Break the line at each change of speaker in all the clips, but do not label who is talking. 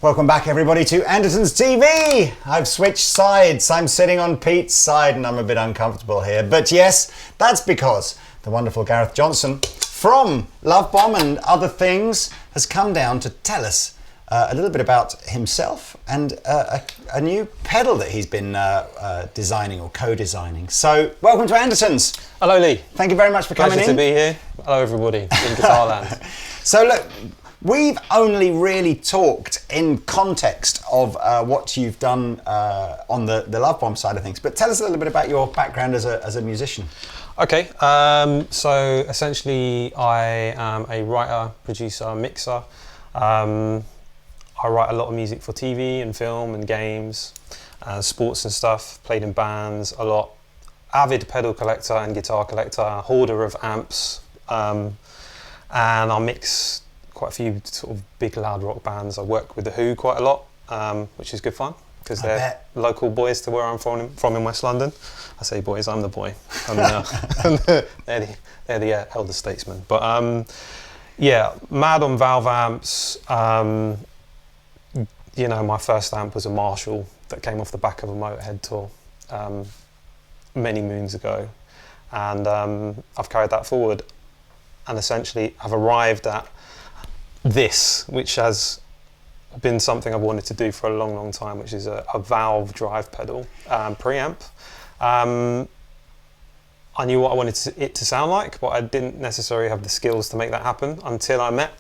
Welcome back everybody to Andertons TV. I've switched sides. I'm sitting on Pete's side and I'm a bit uncomfortable here. But yes, that's because the wonderful Gareth Johnson from Love Bomb and other things has come down to tell us a little bit about himself and a new pedal that he's been designing or co-designing. So welcome to Andertons.
Hello Lee.
Thank you very much for coming in.
Pleasure to be here. Hello everybody in Guitarland.
So look, we've only really talked in context of what you've done on the Love Bomb side of things, but tell us a little bit about your background as a musician.
Okay, so essentially I am a writer, producer, mixer. I write a lot of music for TV and film and games, sports and stuff, played in bands a lot. Avid pedal collector and guitar collector, hoarder of amps, and I mix quite a few sort of big loud rock bands. I work with The Who quite a lot, which is good fun because they're local boys to where I'm from in West London. I say boys, I'm the boy. They're the elder statesmen. But yeah, mad on valve amps. You know, my first amp was a Marshall that came off the back of a Motorhead tour many moons ago, and I've carried that forward and essentially have arrived at this, which has been something I've wanted to do for a long, long time, which is a valve drive pedal, preamp. I knew what I wanted it to sound like, but I didn't necessarily have the skills to make that happen until I met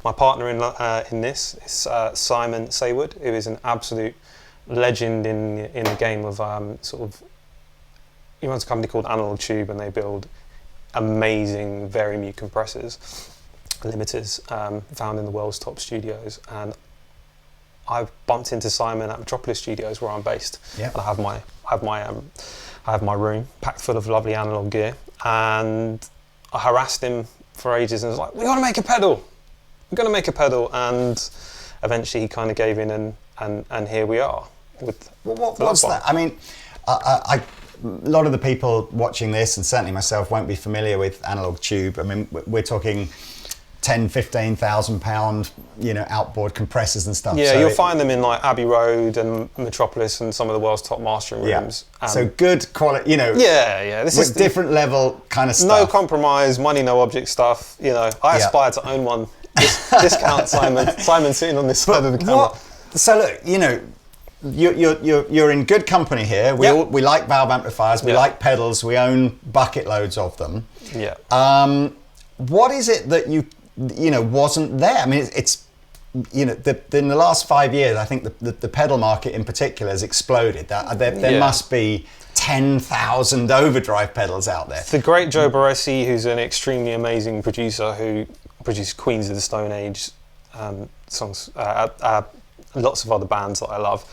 my partner in this. It's Simon Saywood, who is an absolute legend in the game of he runs a company called Analoguetube, and they build amazing very mute compressors, limiters, found in the world's top studios. And I bumped into Simon at Metropolis Studios, where I'm based. Yep. And I have my room packed full of lovely analog gear, and I harassed him for ages and was like, "We got to make a pedal. We're going to make a pedal," and eventually he kind of gave in, and here we are with.
What's that? I mean, a lot of the people watching this, and certainly myself, won't be familiar with Analoguetube. I mean, we're talking 10,000–15,000 pound, outboard compressors and stuff.
Yeah, so you'll find them in like Abbey Road and Metropolis and some of the world's top mastering rooms.
Yeah. So good quality,
Yeah. This is
different level kind of stuff.
No compromise, money, no object stuff. I aspire to own one. Discount Simon. Simon sitting on this side of the camera.
So look, you're in good company here. We like valve amplifiers. We like pedals. We own bucket loads of them.
Yeah.
What is it that wasn't there? I mean, it's in the last 5 years, I think the pedal market in particular has exploded. There must be 10,000 Overdrive pedals out there.
The great Joe Barresi, who's an extremely amazing producer who produced Queens of the Stone Age songs, lots of other bands that I love.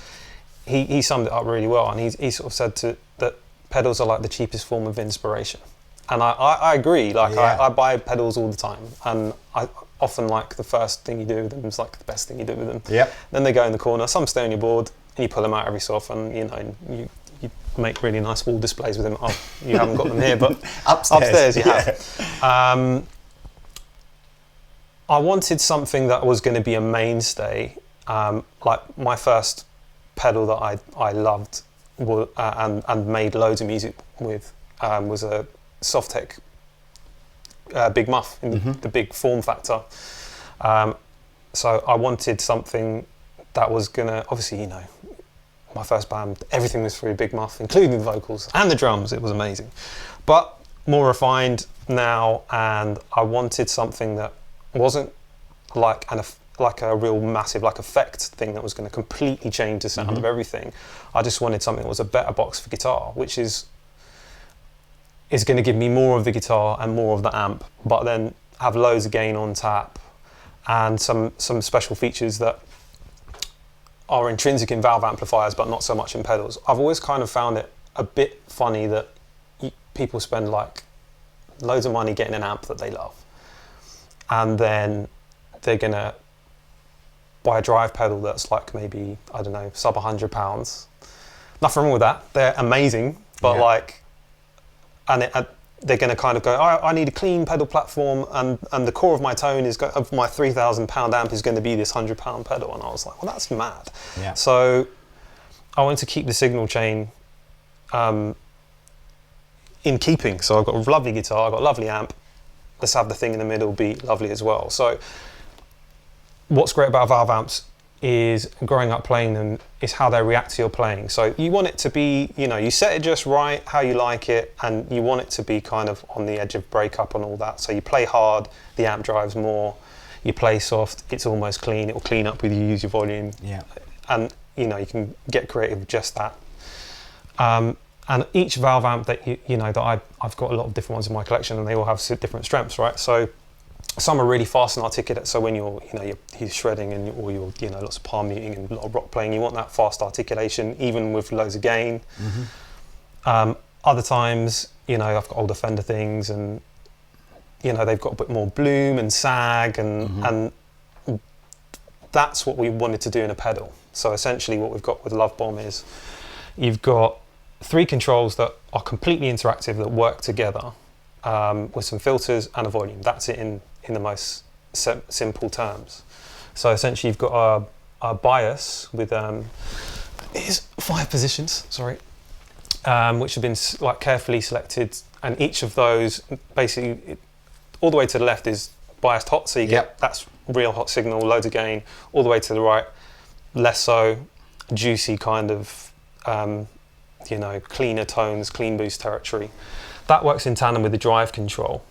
He summed it up really well, and he sort of said that pedals are like the cheapest form of inspiration. And I agree. I buy pedals all the time, and I often like the first thing you do with them is like the best thing you do with them.
Yep.
Then they go in the corner. Some stay on your board, and you pull them out every so often. You make really nice wall displays with them. Oh, you haven't got them here, but upstairs you have. I wanted something that was going to be a mainstay. Like my first pedal that I loved and made loads of music with was a Softtech Big Muff in the big form factor. So I wanted something that was gonna, obviously, my first band, everything was through Big Muff, including the vocals and the drums. It was amazing, but more refined now. And I wanted something that wasn't like a real massive effect thing that was going to completely change the sound of everything. I just wanted something that was a better box for guitar, which is going to give me more of the guitar and more of the amp, but then have loads of gain on tap and some special features that are intrinsic in valve amplifiers but not so much in pedals. I've always kind of found it a bit funny that people spend like loads of money getting an amp that they love, and then they're gonna buy a drive pedal that's like maybe, I don't know, sub £100. Nothing wrong with that. They're amazing, but they're going to kind of go, I need a clean pedal platform, and the core of my tone of my £3,000 amp is going to be this £100 pedal. And I was like, well, that's mad.
Yeah.
So I wanted to keep the signal chain in keeping. So I've got a lovely guitar, I've got a lovely amp. Let's have the thing in the middle be lovely as well. So what's great about valve amps is, growing up playing them, is how they react to your playing. So you want it to be, you set it just right, how you like it, and you want it to be kind of on the edge of breakup and all that. So you play hard, the amp drives more. You play soft, it's almost clean. It will clean up with you use your volume.
Yeah.
And you can get creative with just that. And each valve amp that that I've got a lot of different ones in my collection, and they all have different strengths, right? So some are really fast and articulate. So when you're shredding or you're lots of palm muting and a lot of rock playing, you want that fast articulation, even with loads of gain. Mm-hmm. Other times, I've got older Fender things, and they've got a bit more bloom and sag, and that's what we wanted to do in a pedal. So essentially, what we've got with Love Bomb is you've got 3 controls that are completely interactive that work together with some filters and a volume. That's it in the most simple terms. So essentially you've got a bias with here's 5 positions, sorry, which have been carefully selected, and each of those basically all the way to the left is biased hot, so you get that's real hot signal, loads of gain. All the way to the right, less so, juicy kind of cleaner tones, clean boost territory. That works in tandem with the drive control.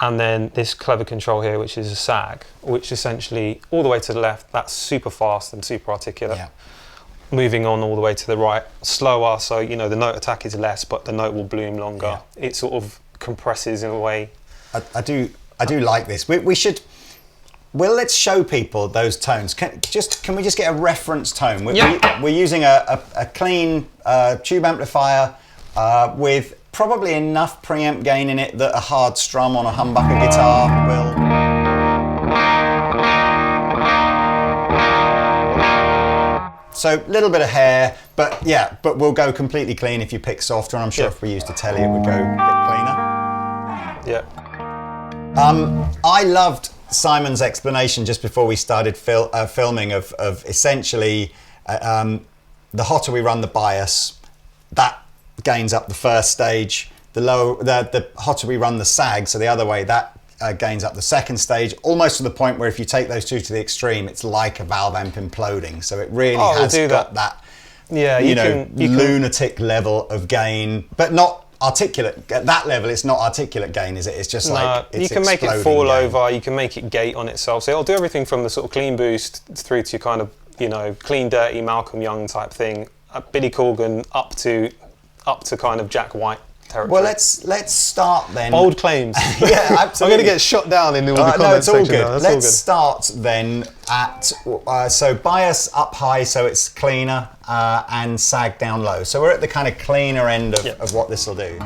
And then this clever control here, which is a sag, which essentially all the way to the left, that's super fast and super articulate. Yeah. Moving on all the way to the right, slower, so the note attack is less, but the note will bloom longer. Yeah. It sort of compresses in a way. I
do like this. Let's show people those tones. Can we just get a reference tone? We're using a clean tube amplifier with probably enough preamp gain in it that a hard strum on a humbucker guitar will. So a little bit of hair, but we'll go completely clean if you pick softer, and I'm sure if we used a Telly it would go a bit cleaner.
Yeah.
I loved Simon's explanation just before we started filming of essentially the hotter we run the bias, that gains up the first stage. The hotter we run the sag, so the other way, that gains up the second stage, almost to the point where if you take those two to the extreme, it's like a valve amp imploding. So it really has got that lunatic level of gain, but not articulate. At that level, it's not articulate gain, is it? It's just
you can make it fall over, you can make it gate on itself. So it'll do everything from the sort of clean boost through to kind of clean dirty Malcolm Young type thing, Billy Corgan up to kind of Jack White territory.
Well, let's start then.
Bold claims.
Yeah, absolutely.
I'm going to get shot down in all the comments.
No, it's all
section.
good. Let's start then at so bias up high, so it's cleaner, and sag down low. So we're at the kind of cleaner end of what this will do.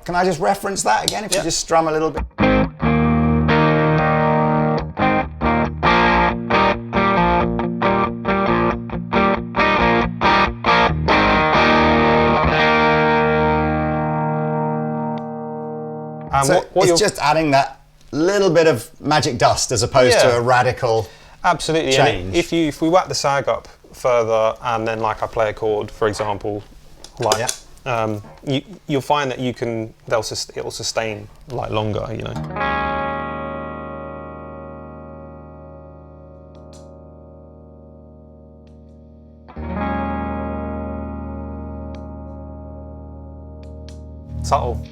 Can I just reference that again? If you just strum a little bit. So it's just adding that little bit of magic dust as opposed to a radical
absolutely
change.
And if we whack the sag up further, and then I play a chord, for example, you'll find that it'll sustain longer, Subtle.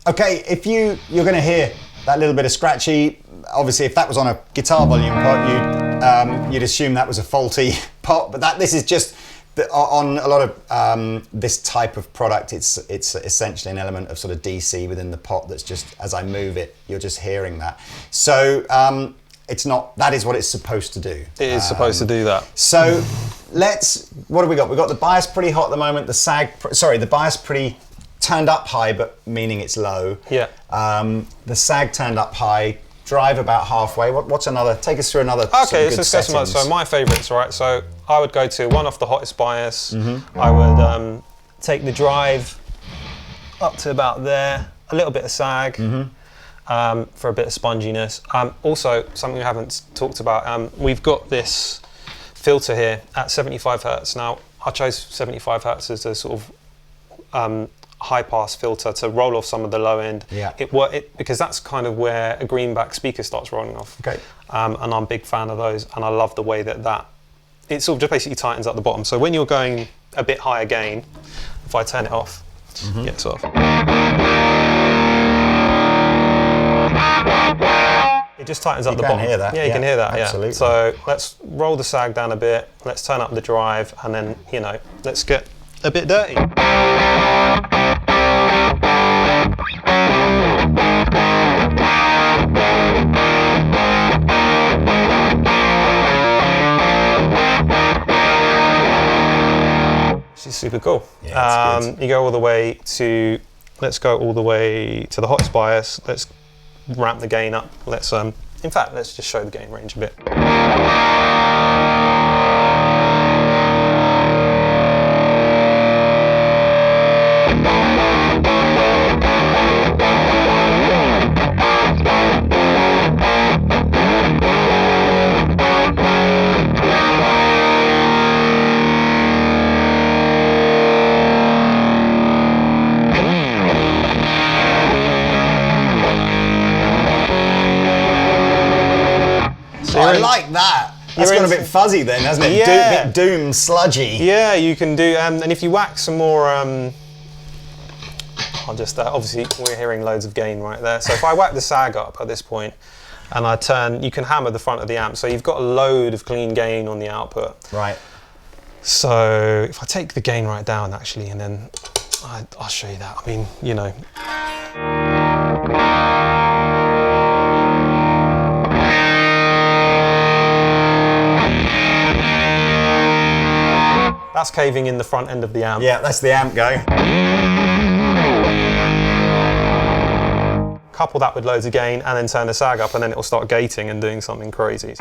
Okay, if you're going to hear that little bit of scratchy, obviously if that was on a guitar volume pot, you'd assume that was a faulty pot, but this is just on a lot of this type of product. It's essentially an element of sort of DC within the pot that's just, as I move it, you're just hearing that. So it's not, that is what it's supposed to do.
It is supposed to do that.
So what have we got? We've got the bias pretty hot at the moment, the bias pretty turned up high, but meaning it's low.
Yeah.
The sag turned up high, drive about halfway. What's another, take us through another
Okay,
good
so
settings.
so my favourites, right? So I would go to one off the hottest bias. I would take the drive up to about there, a little bit of sag for a bit of sponginess. Also, something we haven't talked about, we've got this filter here at 75 Hertz. Now, I chose 75 Hertz as a sort of high pass filter to roll off some of the low end.
Yeah.
Because that's kind of where a greenback speaker starts rolling off.
Okay.
And I'm a big fan of those, and I love the way that it sort of just basically tightens up the bottom. So when you're going a bit higher gain, if I turn it off, gets off. It just tightens up the bottom.
You can hear that.
Yeah, you can hear that.
Absolutely.
Yeah. So let's roll the sag down a bit. Let's turn up the drive, and then let's get a bit dirty. This is super cool.
Yeah, it's good.
You go all the way to, let's go all the way to the hottest bias. Let's ramp the gain up. Let's, in fact, let's just show the gain range a bit.
I like that. That's gone a bit fuzzy then, hasn't it?
Yeah.
Bit doom, sludgy.
Yeah, you can do, and if you whack some more, I'll just, obviously we're hearing loads of gain right there. So if I whack the sag up at this point, and I turn, you can hammer the front of the amp, so you've got a load of clean gain on the output.
Right.
So if I take the gain right down actually, and then I'll show you that. I mean, that's caving in the front end of the amp.
Yeah, that's the amp going.
Couple that with loads of gain and then turn the sag up, and then it'll start gating and doing something crazy.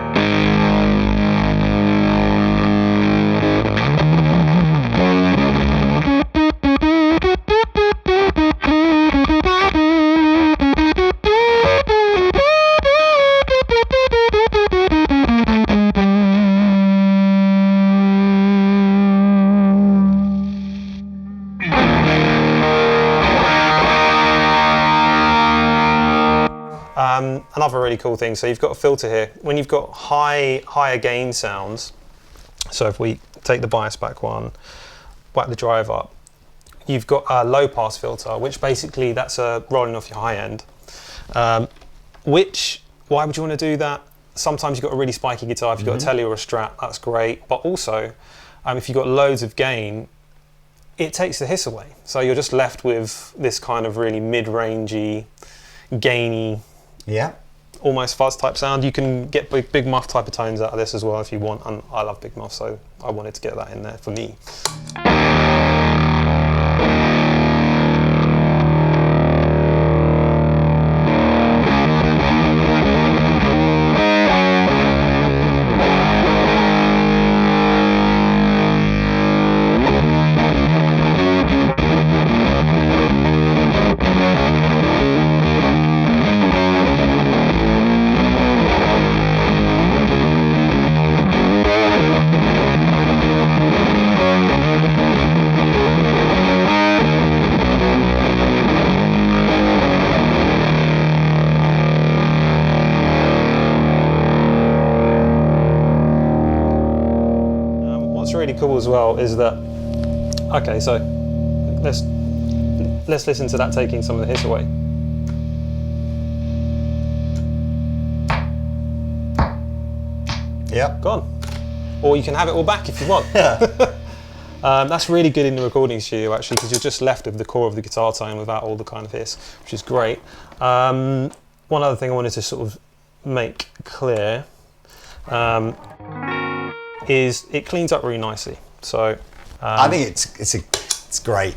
Another really cool thing, so you've got a filter here. When you've got higher gain sounds, so if we take the bias back one, whack the drive up, you've got a low pass filter, which basically that's rolling off your high end. Why would you want to do that? Sometimes you've got a really spiky guitar, if you've got a Tele or a Strat, that's great. But also, if you've got loads of gain, it takes the hiss away. So you're just left with this kind of really mid-rangey, gainy, almost fuzz type sound. You can get big muff type of tones out of this as well if you want, and I love big muff, so I wanted to get that in there for me. What's really cool as well is that, okay, so let's listen to that taking some of the hiss away.
Yep.
Gone. Or you can have it all back if you want. That's really good in the recording studio actually, because you're just left with the core of the guitar tone without all the kind of hiss, which is great. One other thing I wanted to sort of make clear is it cleans up really nicely. So
I think it's great.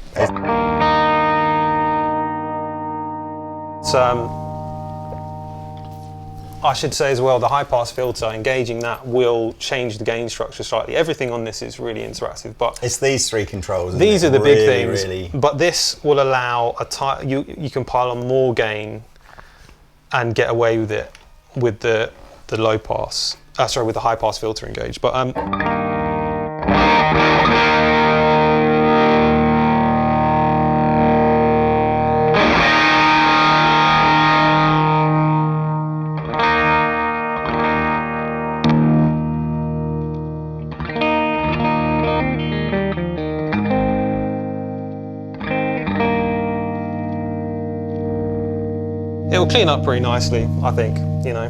I should say as well, the high pass filter, engaging that will change the gain structure slightly. Everything on this is really interactive, but
it's these three controls.
These are the big things.
Really.
But this will allow you can pile on more gain and get away with it with the low pass. Sorry, with the high pass filter engaged. But it'll clean up pretty nicely, I think, you know.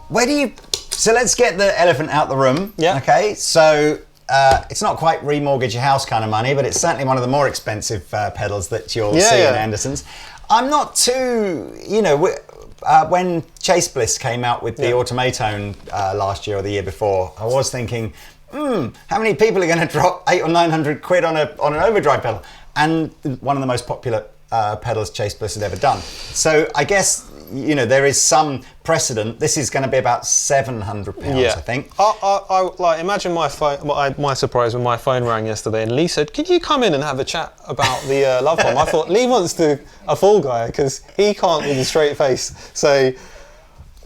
Where do you... So let's get the elephant out the room.
Yeah.
Okay, so it's not quite remortgage your house kind of money, but it's certainly one of the more expensive pedals that you'll see in Andertons. I'm not too, you know, when Chase Bliss came out with the Automatone last year or the year before, I was thinking, how many people are going to drop 800 or 900 quid on an Overdrive pedal? And one of the most popular pedals Chase Bliss had ever done. So I guess, you know, there is some precedent. This is going to be about £700, I think.
I like imagine my surprise when my phone rang yesterday and Lee said, "Could you come in and have a chat about the Love Bomb?" I thought Lee wants to a fall guy because he can't with a straight face. So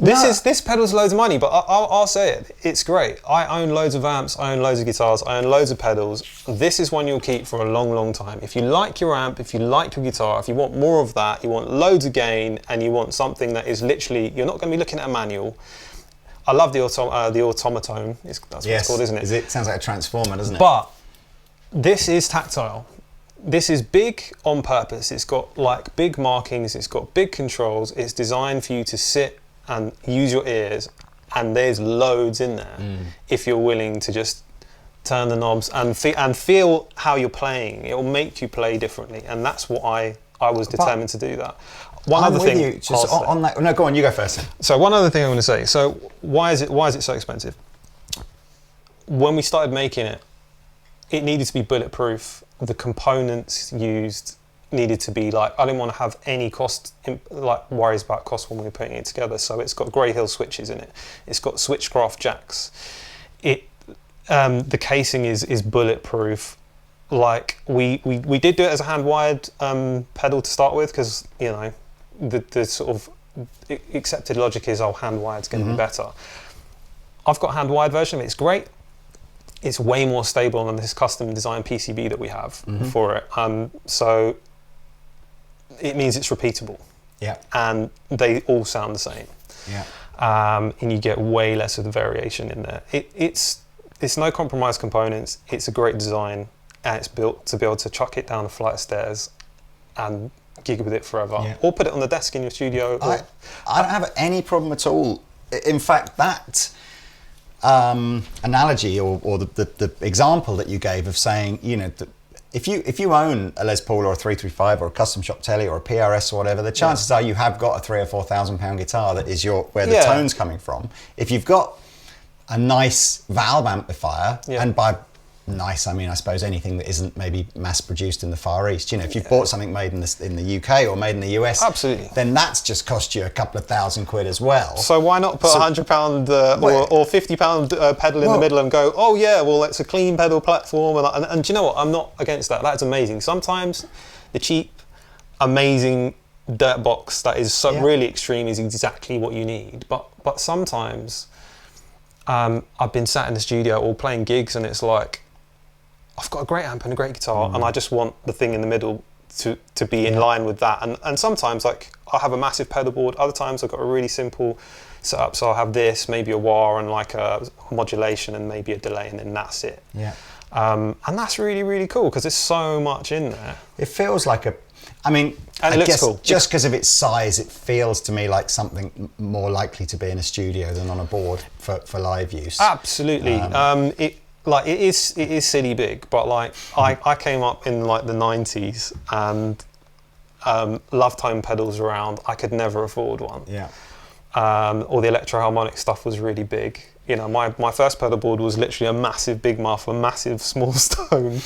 this pedal's loads of money, but I'll say it. It's great. I own loads of amps, I own loads of guitars, I own loads of pedals. This is one you'll keep for a long, long time. If you like your amp, if you like your guitar, if you want more of that, you want loads of gain, and you want something that is literally, you're not going to be looking at a manual. I love the Automatone. That's what it's called, isn't it?
It sounds like a transformer, doesn't it?
But this is tactile. This is big on purpose. It's got like big markings. It's got big controls. It's designed for you to sit and use your ears, and there's loads in there if you're willing to just turn the knobs and feel how you're playing. It will make you play differently, and that's what I was determined to do that. One other thing,
you, just on that. No, go on. You go first.
So one other thing I want to say. So why is it so expensive? When we started making it, it needed to be bulletproof. The components used needed to be like, I didn't want to have any worries about cost when we were putting it together. So it's got Grey Hill switches in it. It's got switchcraft jacks. The casing is bulletproof. Like we did do it as a hand wired pedal to start with, because you know the sort of accepted logic is, oh, hand wired's going to be better. I've got a hand wired version of it. It's great. It's way more stable than this custom design PCB that we have for it. So it means it's repeatable. Yeah. And they all sound the same. Yeah. And you get way less of the variation in there. It's no compromise components. It's a great design, and it's built to be able to chuck it down a flight of stairs and gig with it forever, or put it on the desk in your studio.
I don't have any problem at all. In fact, that analogy or the example that you gave of saying, you know, if you own a Les Paul or a 335 or a custom shop telly or a PRS or whatever, the chances are you have got a £3,000 or £4,000 guitar that is where the tone's coming from. If you've got a nice valve amplifier, and by nice I mean I suppose anything that isn't maybe mass produced in the Far East, you know, if you've bought something made in the UK or made in the US,
absolutely,
then that's just cost you a couple of £1,000 as well.
So why not put £100 or £50 pedal in the middle and go, oh yeah, well it's a clean pedal platform, and do you know what, I'm not against that. That's amazing. Sometimes the cheap, amazing dirt box that is really extreme is exactly what you need, but sometimes I've been sat in the studio or playing gigs and it's like, I've got a great amp and a great guitar, and I just want the thing in the middle to be in line with that. And sometimes, like, I'll have a massive pedal board. Other times I've got a really simple setup. So I'll have this, maybe a wah and like a modulation and maybe a delay, and then that's it. Yeah. And that's really, really cool because there's so much in there.
It feels like I mean,
And it
I
looks
guess
cool.
just because of its size, it feels to me like something more likely to be in a studio than on a board for live use.
Absolutely. It is silly big, but like I came up in like the 90s and love tone pedals around. I could never afford one.
Yeah.
Or the electro-harmonic stuff was really big. You know, my first pedal board was literally a massive big muff, a massive small stone,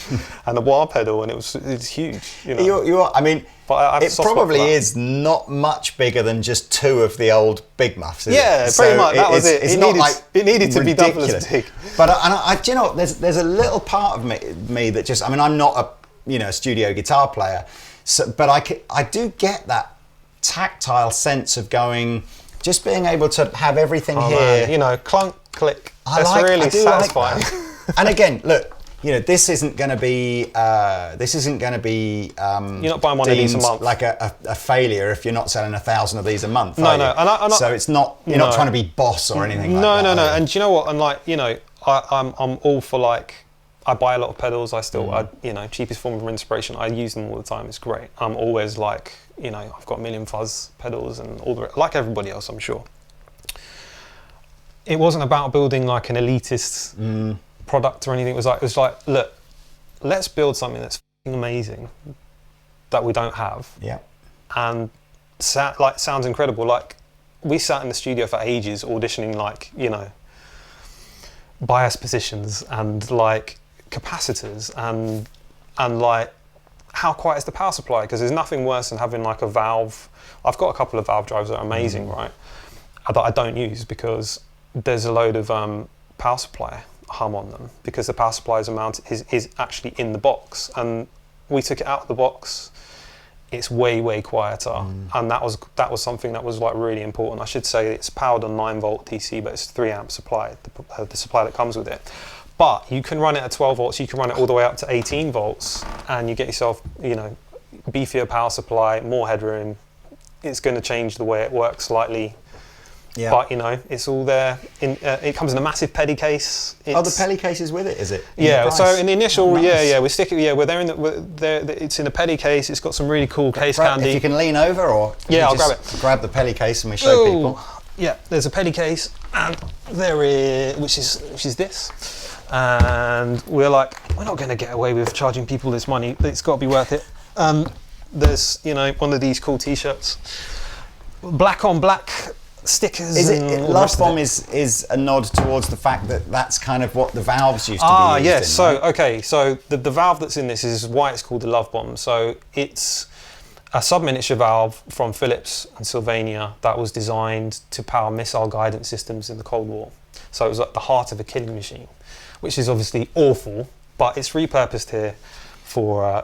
and a wah pedal, and it's huge. You know,
I mean,
but I have a
it
soft spot
probably
for that.
is not much bigger than just 2 of the old big muffs. Is
Yeah,
it?
pretty much. That was it.
It's
It
not
needed-
like
it needed to be double as
ridiculous.
big.
But do you know, there's a little part of me that just, I mean, I'm not a studio guitar player, but I do get that tactile sense of going, just being able to have everything here.
Man, you know, clunk, click. That's really
I do
satisfying.
like that. And again, look, this isn't going to be.
You're not buying one of these a
deemed
month.
like a failure if you're not selling 1,000 of these a month.
No,
are
no,
you?
and
so it's not. You're not
No.
trying to be boss or anything.
No,
like that,
no, no.
are you?
And do you know what? And like, I'm all for like, I buy a lot of pedals. I still, cheapest form of inspiration. I use them all the time. It's great. I'm always like, I've got a million fuzz pedals and all the like everybody else, I'm sure. It wasn't about building like an elitist product or anything. It was like, look, let's build something that's f***ing amazing that we don't have.
Yeah.
And sounds incredible. Like, we sat in the studio for ages auditioning like, bias positions and like capacitors and like how quiet is the power supply, because there's nothing worse than having like a valve. I've got a couple of valve drives that are amazing, right, that I don't use because there's a load of power supply hum on them, because the power supply is actually in the box, and we took it out of the box. It's way quieter, and that was something that was like really important. I should say it's powered on 9-volt DC, but it's 3 amp supply, the supply that comes with it. But you can run it at 12 volts, you can run it all the way up to 18 volts, and you get yourself, beefier power supply, more headroom. It's going to change the way it works slightly.
Yeah.
But it's all there. It comes in a massive Pedi case.
The Peli case is with it, is it?
Yeah. So in the initial,
nice.
we're sticking. Yeah, we're there it's in a Pedi case. It's got some really cool case candy.
If you can lean over, or
Yeah, I'll
just
grab it.
Grab the Peli case and we show people.
Yeah, there's a Pedi case, and there is which is this, and we're like, we're not going to get away with charging people this money. It's got to be worth it. There's one of these cool T-shirts, black on black stickers.
Is
and
it
all the
Love
rest of
Bomb
it.
is a nod towards the fact that that's kind of what the valves used to be used
yes.
in,
So
right?
okay, so the valve that's in this is why it's called the Love Bomb. So it's a sub-miniature valve from Philips and Sylvania that was designed to power missile guidance systems in the Cold War. So it was like the heart of a killing machine, which is obviously awful, but it's repurposed here for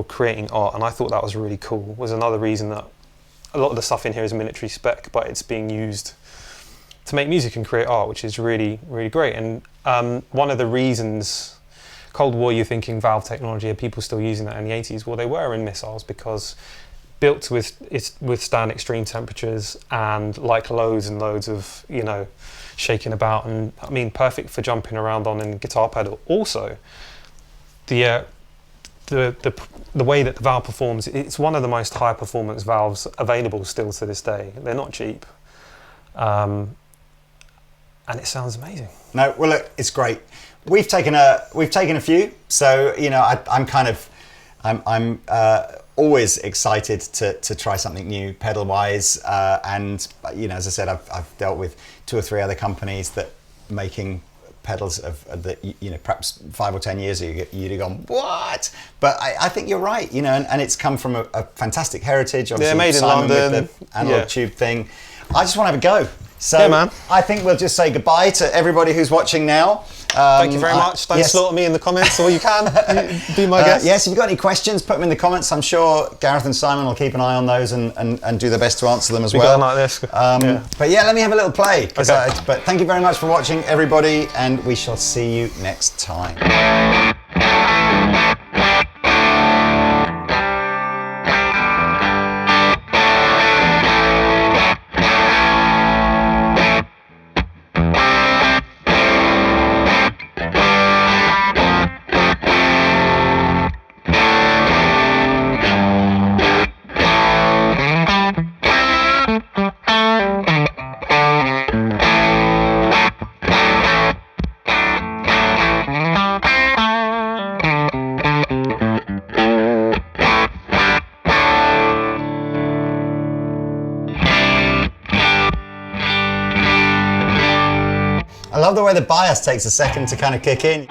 creating art, and I thought that was really cool. Was another reason that a lot of the stuff in here is military spec, but it's being used to make music and create art, which is really, really great. And one of the reasons, Cold War, you're thinking valve technology, are people still using that in the 80s? Well, they were in missiles, because built to withstand extreme temperatures and like loads and loads of, shaking about, and I mean, perfect for jumping around on in guitar pedal. Also, the way that the valve performs, it's one of the most high performance valves available still to this day. They're not cheap, and it sounds amazing.
No, well, look, it's great. We've taken a few, so I'm always excited to try something new pedal wise, and as I said, I've dealt with 2 or 3 other companies that making pedals that perhaps 5 or 10 years ago you'd have gone what, but I think you're right, and it's come from a fantastic heritage. Obviously,
made in
Simon
London.
with the Analoguetube thing. I just want to have a go. So
Yeah, man.
I think we'll just say goodbye to everybody who's watching now.
Thank you very much. Don't slaughter me in the comments, or you can. Be my guest.
Yes, if you've got any questions, put them in the comments. I'm sure Gareth and Simon will keep an eye on those and do their best to answer them as well.
Going like this.
But yeah, let me have a little play.
Okay.
But thank you very much for watching, everybody, and we shall see you next time. I love the way the bias takes a second to kind of kick in.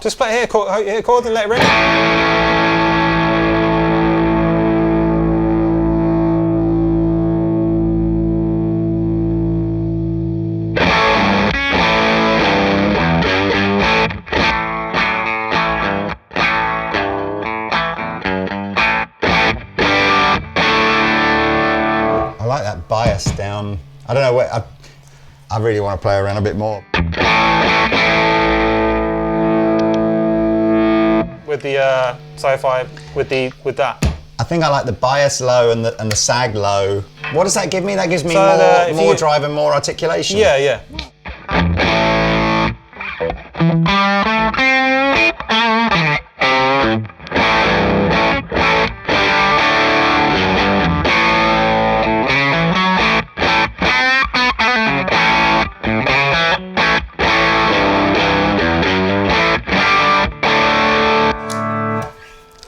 Just play hit a chord and let it ring.
I like that bias down. I don't know where, I really want to play around a bit more.
With the sci-fi, with that.
I think I like the bias low and the sag low. What does that give me? That gives me more drive and more articulation.
Yeah, yeah.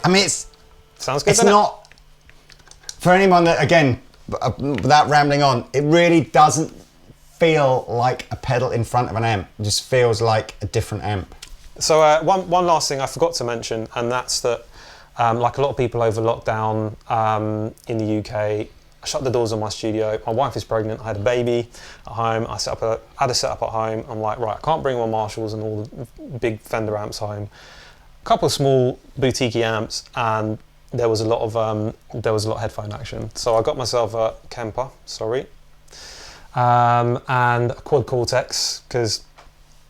I mean,
sounds good.
It's not, for anyone that, again, without rambling on, it really doesn't feel like a pedal in front of an amp. It just feels like a different amp.
So one last thing I forgot to mention, and that's that, like a lot of people over lockdown in the UK, I shut the doors on my studio. My wife is pregnant. I had a baby at home. I had a setup at home. I'm like, right, I can't bring my Marshalls and all the big Fender amps home. A couple of small boutique amps, and there was a lot of headphone action. So I got myself a Kemper, and a Quad Cortex, because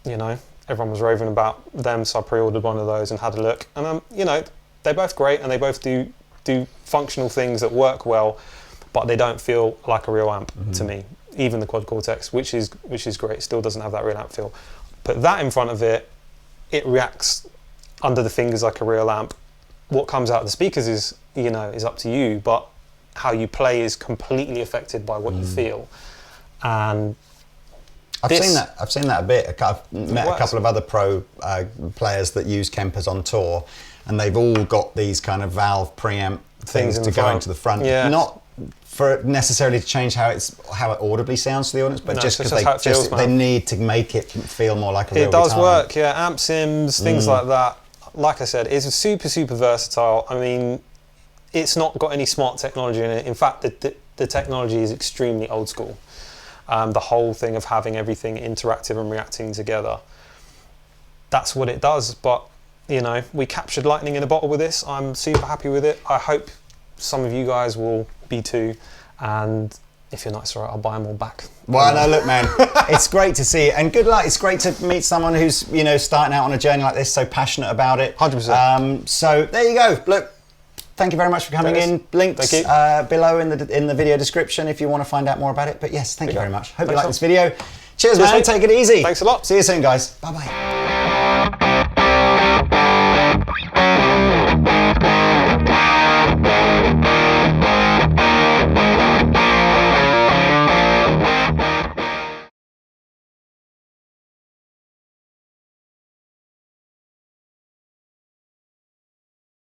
you know everyone was raving about them. So I pre-ordered one of those and had a look, and you know they're both great, and they both do functional things that work well, but they don't feel like a real amp to me. Even the Quad Cortex, which is great, still doesn't have that real amp feel. Put that in front of it, it reacts under the fingers like a real amp. What comes out of the speakers is up to you, but how you play is completely affected by what you feel. And
I've seen that a bit. I've met a couple of other pro players that use Kempers on tour, and they've all got these kind of valve preamp things to go into the front.
Yeah.
Not for necessarily to change how it audibly sounds to the audience, but just because they need to make it feel more like a real guitar.
It does work, yeah. Amp sims, things like that. Like I said, it's super, super versatile. I mean, it's not got any smart technology in it. In fact, the technology is extremely old school. The whole thing of having everything interactive and reacting together. That's what it does. But, you know, we captured lightning in a bottle with this. I'm super happy with it. I hope some of you guys will be too. And if you're not, it's all right, I'll buy them all back.
Well, no, look, man, it's great to see, and good luck. It's great to meet someone who's, starting out on a journey like this, so passionate about it.
100%.
So there you go. Look, thank you very much for coming in. Links below in the video description if you want to find out more about it. But yes, thank you very much. Hope you like this video. Cheers, man. Take it easy.
Thanks a lot.
See you soon, guys. Bye-bye.